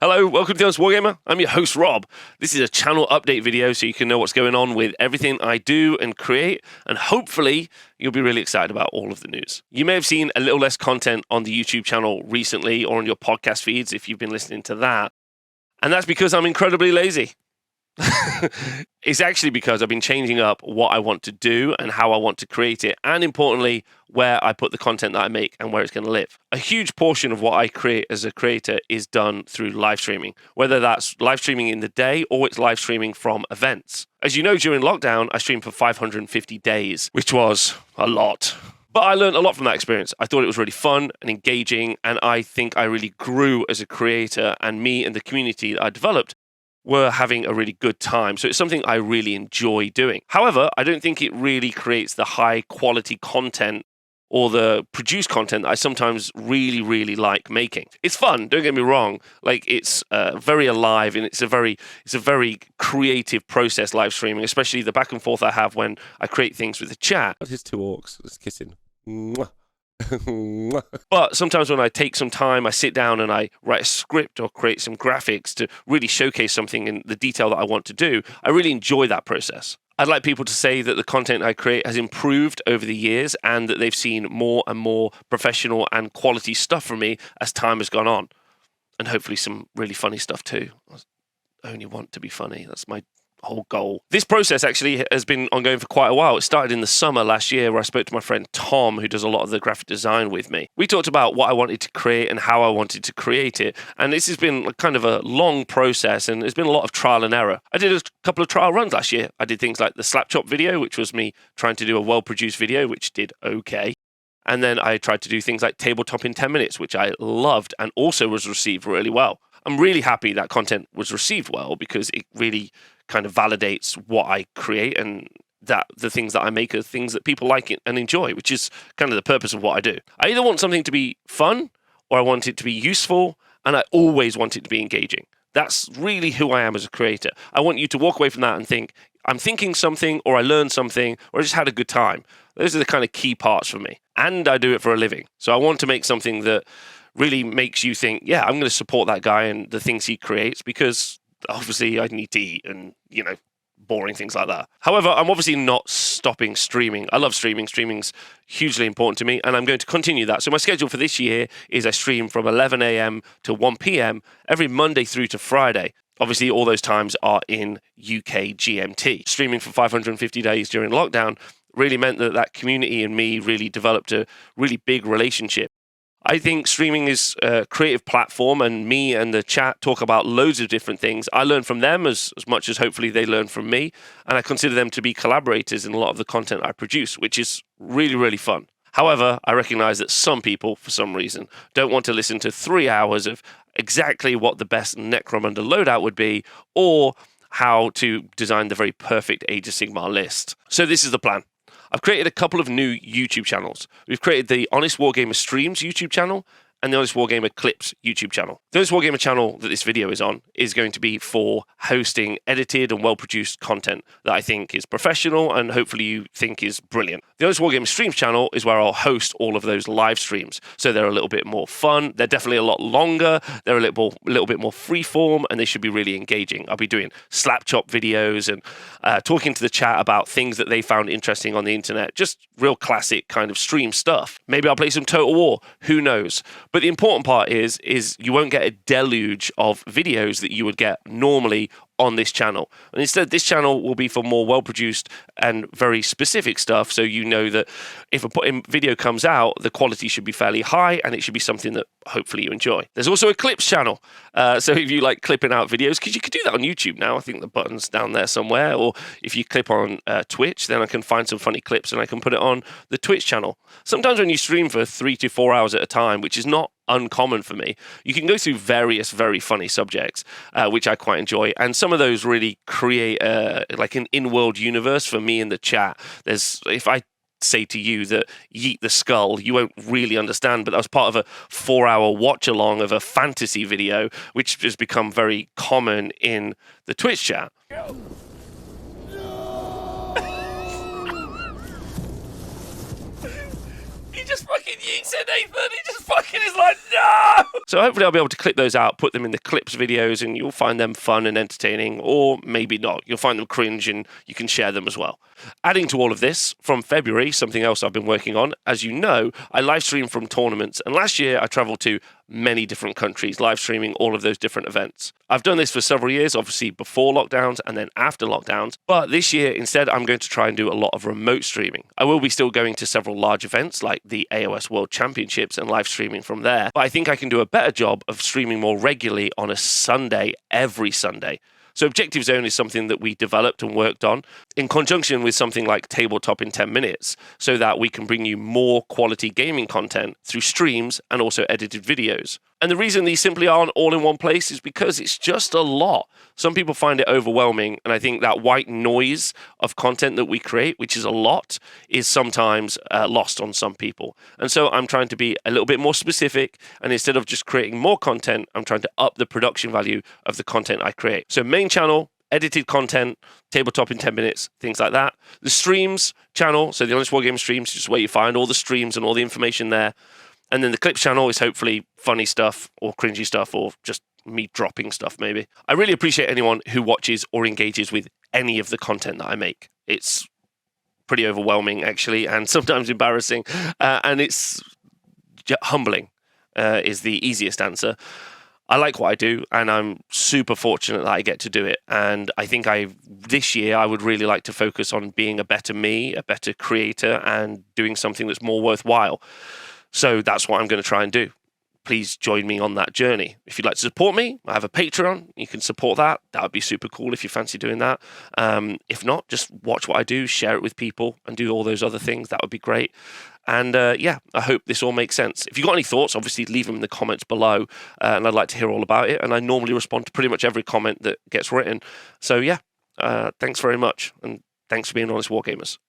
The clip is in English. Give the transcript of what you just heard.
Hello, welcome to the Honest Wargamer. I'm your host, Rob. This is a channel update video so you can know what's going on with everything I do and create, and hopefully you'll be really excited about all of the news. You may have seen a little less content on the YouTube channel recently or on your podcast feeds if you've been listening to that, and that's because I'm incredibly lazy. It's actually because I've been changing up what I want to do and how I want to create it, and importantly, where I put the content that I make and where it's going to live. A huge portion of what I create as a creator is done through live streaming, whether that's live streaming in the day or it's live streaming from events. As you know, during lockdown, I streamed for 550 days, which was a lot. But I learned a lot from that experience. I thought it was really fun and engaging, and I think I really grew as a creator, and me and the community that I developed were having a really good time. So it's something I really enjoy doing. However, I don't think it really creates the high quality content or the produced content that I sometimes really like making. It's fun, don't get me wrong. Like, it's very alive, and it's a very creative process, live streaming, especially the back and forth I have when I create things with the chat. His two orcs just kissing. But sometimes when I take some time, I sit down and I write a script or create some graphics to really showcase something in the detail that I want to do, I really enjoy that process. I'd like people to say that the content I create has improved over the years and that they've seen more and more professional and quality stuff from me as time has gone on. And hopefully some really funny stuff too. I only want to be funny. That's my whole goal. This process actually has been ongoing for quite a while. It started in the summer last year where I spoke to my friend Tom, who does a lot of the graphic design with me. We talked about what I wanted to create and how I wanted to create it. And this has been kind of a long process, and there's been a lot of trial and error. I did a couple of trial runs last year. I did things like the slap chop video, which was me trying to do a well-produced video, which did okay. And then I tried to do things like tabletop in 10 minutes, which I loved and also was received really well. I'm really happy that content was received well because it really kind of validates what I create, and that the things that I make are things that people like and enjoy, which is kind of the purpose of what I do. I either want something to be fun or I want it to be useful, and I always want it to be engaging. That's really who I am as a creator. I want you to walk away from that and think, I'm thinking something, or I learned something, or I just had a good time. Those are the kind of key parts for me. And I do it for a living. So I want to make something that really makes you think, yeah, I'm going to support that guy and the things he creates, because obviously I need to eat and, boring things like that. However, I'm obviously not stopping streaming. I love streaming. Streaming's hugely important to me, and I'm going to continue that. So my schedule for this year is I stream from 11 a.m. to 1 p.m. every Monday through to Friday. Obviously, all those times are in UK GMT. Streaming for 550 days during lockdown really meant that community and me really developed a really big relationship. I think streaming is a creative platform, and me and the chat talk about loads of different things. I learn from them as much as hopefully they learn from me, and I consider them to be collaborators in a lot of the content I produce, which is really fun. However, I recognize that some people, for some reason, don't want to listen to 3 hours of exactly what the best Necromunda loadout would be, or how to design the very perfect Age of Sigmar list. So this is the plan. I've created a couple of new YouTube channels. We've created the Honest Wargamer Streams YouTube channel and the Honest Wargamer Clips YouTube channel. The Honest Wargamer channel that this video is on is going to be for hosting edited and well-produced content that I think is professional and hopefully you think is brilliant. The Honest Wargamer Streams channel is where I'll host all of those live streams. So they're a little bit more fun. They're definitely a lot longer. They're a little bit more freeform, and they should be really engaging. I'll be doing slap chop videos and talking to the chat about things that they found interesting on the internet. Just real classic kind of stream stuff. Maybe I'll play some Total War. Who knows? But the important part is you won't get a deluge of videos that you would get normally on this channel. And instead, this channel will be for more well-produced and very specific stuff, so you know that if a video comes out, the quality should be fairly high, and it should be something that hopefully you enjoy. There's also a clips channel, so if you like clipping out videos, because you can do that on YouTube now, I think the button's down there somewhere, or if you clip on Twitch, then I can find some funny clips and I can put it on the Twitch channel. Sometimes when you stream for 3 to 4 hours at a time, which is not uncommon for me, you can go through various very funny subjects, which I quite enjoy, and some of those really create like an in-world universe for me in the chat. If I say to you that yeet the skull, you won't really understand, but that was part of a 4-hour watch along of a fantasy video, which has become very common in the Twitch chat. just fucking yeets it, Nathan. He just fucking is like, no! So hopefully I'll be able to clip those out, put them in the clips videos, and you'll find them fun and entertaining, or maybe not. You'll find them cringe and you can share them as well. Adding to all of this, from February, something else I've been working on, as you know, I live stream from tournaments, and last year I traveled to many different countries, live streaming all of those different events. I've done this for several years, obviously before lockdowns and then after lockdowns, but this year instead I'm going to try and do a lot of remote streaming. I will be still going to several large events like the AOS World Championships and live streaming from there, but I think I can do a better job of streaming more regularly on a Sunday, every Sunday. So Objective Zone is something that we developed and worked on in conjunction with something like Tabletop in 10 Minutes, so that we can bring you more quality gaming content through streams and also edited videos. And the reason these simply aren't all in one place is because it's just a lot. Some people find it overwhelming, and I think that white noise of content that we create, which is a lot, is sometimes lost on some people. And so I'm trying to be a little bit more specific, and instead of just creating more content, I'm trying to up the production value of the content I create. So main channel, edited content, Tabletop in 10 minutes, things like that. The streams channel, so the Honest Wargamer streams, just where you find all the streams and all the information there. And then the clips channel is hopefully funny stuff or cringy stuff or just me dropping stuff maybe. I really appreciate anyone who watches or engages with any of the content that I make. It's pretty overwhelming actually, and sometimes embarrassing, and it's humbling is the easiest answer. I like what I do, and I'm super fortunate that I get to do it. And I think this year I would really like to focus on being a better me, a better creator, and doing something that's more worthwhile. So that's what I'm going to try and do. Please join me on that journey. If you'd like to support me, I have a Patreon. You can support that. That would be super cool if you fancy doing that. If not, just watch what I do, share it with people, and do all those other things. That would be great. And I hope this all makes sense. If you've got any thoughts, obviously leave them in the comments below, and I'd like to hear all about it. And I normally respond to pretty much every comment that gets written. So thanks very much, and thanks for being Honest Wargamers.